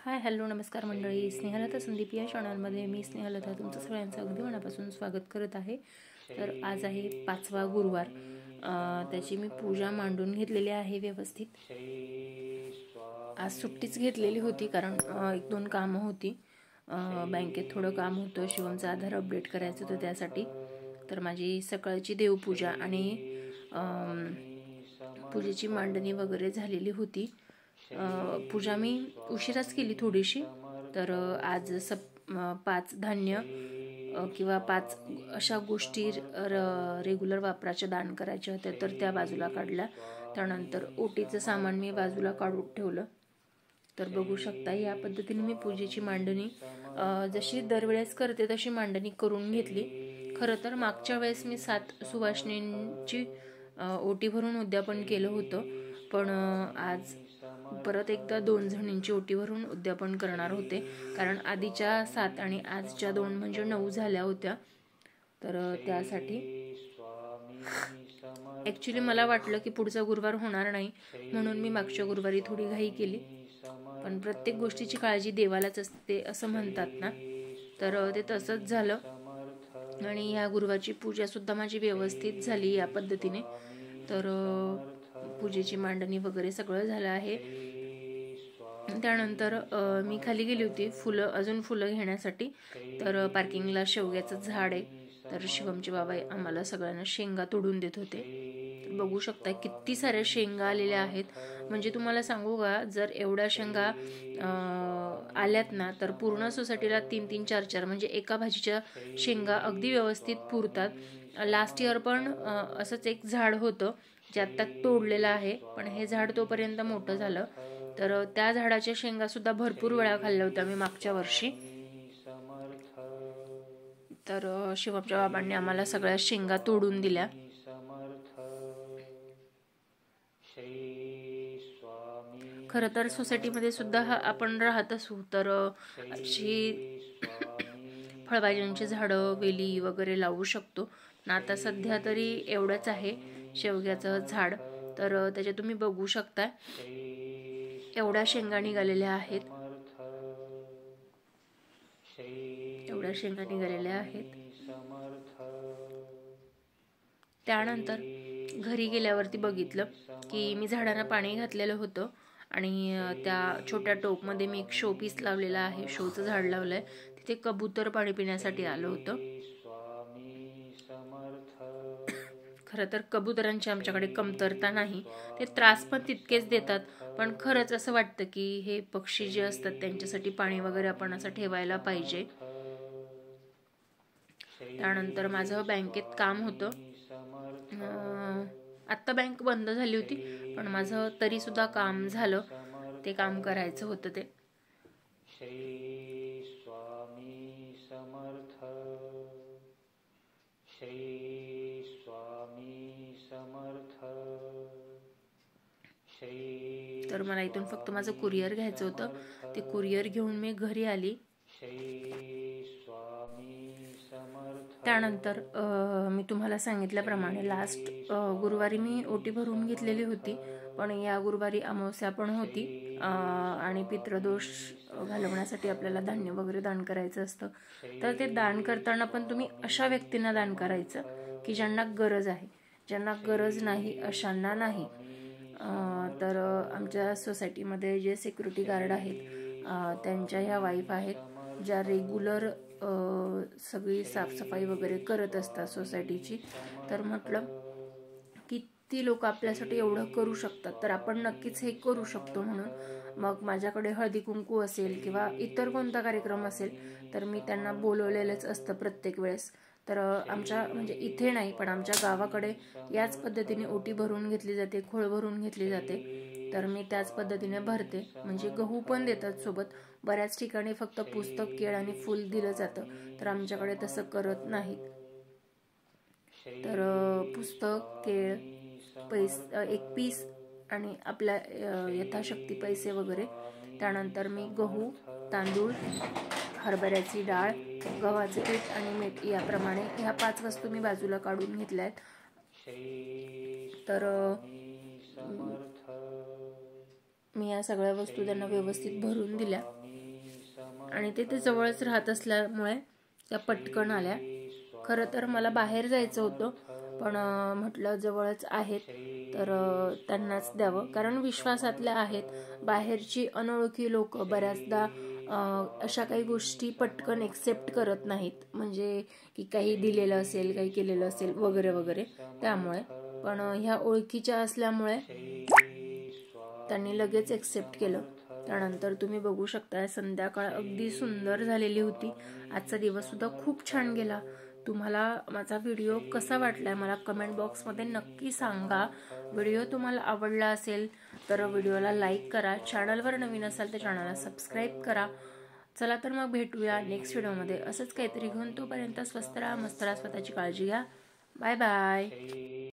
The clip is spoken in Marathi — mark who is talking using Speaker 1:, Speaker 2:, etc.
Speaker 1: हाय हॅलो नमस्कार मंडळी, स्नेहलता संदीप या चॅनलमध्ये मी स्नेहलता तुमचं सगळ्यांचं अगदी मनापासून स्वागत करत आहे। तर आज आहे 5वा गुरुवार, त्याची मी पूजा मांडून घेतलेली आहे व्यवस्थित। आज सुट्टीच घेतलेली होती कारण 1-2 कामं होती, बँकेत थोडं काम होतं, शिवमचा आधार अपडेट करायचं होतं त्यासाठी। तर माझी सकाळची देवपूजा आणि पूजेची मांडणी वगैरे झालेली होती। पूजा मी उशिराच केली थोडीशी। तर आज 5 धान्य किंवा 5 अशा गोष्टी रेग्युलर वापराच्या दान करायच्या होत्या, तर त्या बाजूला काढल्या। त्यानंतर ओटीचं सामान मी बाजूला काढून ठेवलं। तर बघू शकता या पद्धतीने मी पूजेची मांडणी जशी दरवेळेस करते तशी मांडणी करून घेतली। खरं तर मागच्या वेळेस मी 7 सुवासिनींची ओटी भरून उद्यापन केलं होतं, पण आज परत एकदा 2 जणींची ओटी भरून उद्यापन करणार होते, कारण आधीच्या 7 आणि आजच्या 2 म्हणजे 9 झाल्या होत्या। तर त्यासाठी ॲक्च्युली मला वाटलं की पुढचा गुरुवार होणार नाही, म्हणून मी मागच्या गुरुवारी थोडी घाई केली। पण प्रत्येक गोष्टीची काळजी देवालाच असते असं म्हणतात ना, तर ते तसंच झालं। आणि या गुरुवारची पूजा सुद्धा माझी व्यवस्थित झाली या पद्धतीने। तर पूजेची मांडणी वगैरे सगळं झालं आहे। त्यानंतर मी खाली गेली होती अजून फुलं घेण्यासाठी। तर पार्किंगला शेवग्याचं झाड आहे, तर शिवमचे बाबा आम्हाला सगळ्यांना शेंगा तोडून देत होते। तर बघू शकता किती साऱ्या शेंगा आलेल्या आहेत। म्हणजे तुम्हाला सांगू का, जर एवढ्या शेंगा आल्यात ना, तर पूर्ण सोसायटीला 3-3, 4-4 म्हणजे एका भाजीच्या शेंगा अगदी व्यवस्थित पुरतात। लास्ट इयर पण असंच एक झाड होतं जे आत्ता तोडलेलं आहे, पण हे झाड तोपर्यंत मोठं झालं। तर त्या झाडाच्या शेंगा सुद्धा भरपूर वेळा खाल्ल्या होत्या मी मागच्या वर्षी। तर शिवमच्या बाबांनी आम्हाला सगळ्या शेंगा तोडून दिल्या। खरं तर सोसायटीमध्ये सुद्धा आपण राहत असू तर अशी फळभाज्यांची झाडं, वेली वगैरे लावू शकतो ना। आता सध्या तरी एवढंच आहे शेवग्याचं झाड। तर त्याच्यात तुम्ही बघू शकता एवढ्या शेंगा निघालेल्या आहेत, एवढ्या शेंगा निघालेल्या आहेत। त्यानंतर घरी गेल्यावरती बघितलं की मी झाडांना पाणी घातलेलं होतं, आणि त्या छोट्या टोपमध्ये मी एक शो पीस लावलेला आहे, शोचं झाड लावलंय। तिथे कबूतर पाणी पिण्यासाठी आलं होतं। खरं तर कबुतरांची आमच्याकडे कमतरता नाही, ते त्रास पण तितकेच देतात, पण खरंच असं वाटतं की हे पक्षी जे असतात त्यांच्यासाठी पाणी वगैरे आपण असं ठेवायला पाहिजे। त्यानंतर माझं बँकेत काम होतं। आत्ता बँक बंद झाली होती, पण माझं तरी सुद्धा काम झालं, ते काम करायचं होतं ते। तर मला इथून फक्त माझं कुरिअर घ्यायचं होतं, ते कुरिअर घेऊन मी घरी आली। त्यानंतर मी तुम्हाला सांगितल्याप्रमाणे लास्ट गुरुवारी मी ओटी भरून घेतलेली होती, पण या गुरुवारी अमावस्या पण होती, आणि पितृदोष घालवण्यासाठी आपल्याला धान्य वगैरे दान करायचं असतं। तर ते दान करताना पण तुम्ही अशा व्यक्तींना दान करायचं की ज्यांना गरज आहे, ज्यांना गरज नाही अशांना नाही। तर आमच्या सोसायटीमध्ये जे सिक्युरिटी गार्ड आहेत त्यांच्या ह्या वाईफ आहेत, ज्या रेग्युलर सगळी साफसफाई वगैरे करत असतात सोसायटीची। तर म्हटलं किती लोक आपल्यासाठी एवढं करू शकतात, तर आपण नक्कीच हे करू शकतो। म्हणून मग माझ्याकडे हळदी कुंकू असेल किंवा इतर कोणता कार्यक्रम असेल तर मी त्यांना बोलवलेलंच असतं प्रत्येक वेळेस। तर आमच्या म्हणजे इथे नाही, पण आमच्या गावाकडे याच पद्धतीने ओटी भरून घेतली जाते, खोळ भरून घेतली जाते। तर मी त्याच पद्धतीने भरते, म्हणजे गहू पण देतात सोबत। बऱ्याच ठिकाणी फक्त पुस्तक, केळ आणि फूल दिलं जातं, तर आमच्याकडे तसं करत नाहीत। तर पुस्तक, केळ, एक पीस आणि आपल्या यथाशक्ती पैसे वगैरे। त्यानंतर मी गहू, तांदूळ, हरभऱ्याची डाळ, गव्हाचे पीठ आणि मीठ याप्रमाणे ह्या 5 वस्तू मी बाजूला काढून घेतल्या आहेत। तर मी या सगळ्या वस्तू त्यांना व्यवस्थित भरून दिल्या। आणि ते जवळच राहत असल्यामुळे त्या पटकन आल्या. खरं तर मला बाहेर जायचं होतं, पण म्हटलं जवळच आहेत तर त्यांनाच द्यावं, कारण विश्वासातल्या आहेत. बाहेरची अनोळखी लोक बऱ्याचदा अशा काही गोष्टी पटकन एक्सेप्ट करत नाहीत, म्हणजे की काही दिलेलं असेल, काही केलेलं असेल वगैरे वगैरे. त्यामुळे पण ह्या ओळखीच्या असल्यामुळे त्यांनी लगेच एक्सेप्ट केलं. त्यानंतर तुम्ही बघू शकता संध्याकाळ अगदी सुंदर झालेली होती. आजचा दिवस सुद्धा खूप छान गेला. तुम्हाला माझा व्हिडिओ कसा वाटलाय मला कमेंट बॉक्समध्ये नक्की सांगा. व्हिडिओ तुम्हाला आवडला असेल तर व्हिडिओला लाईक करा. चॅनलवर नवीन असाल तर चॅनलला सबस्क्राईब करा. चला तर मग भेटूया नेक्स्ट व्हिडिओमध्ये असंच काहीतरी घेऊन. तोपर्यंत स्वस्त राहा, मस्त राहा, स्वतःची काळजी घ्या. Bye bye.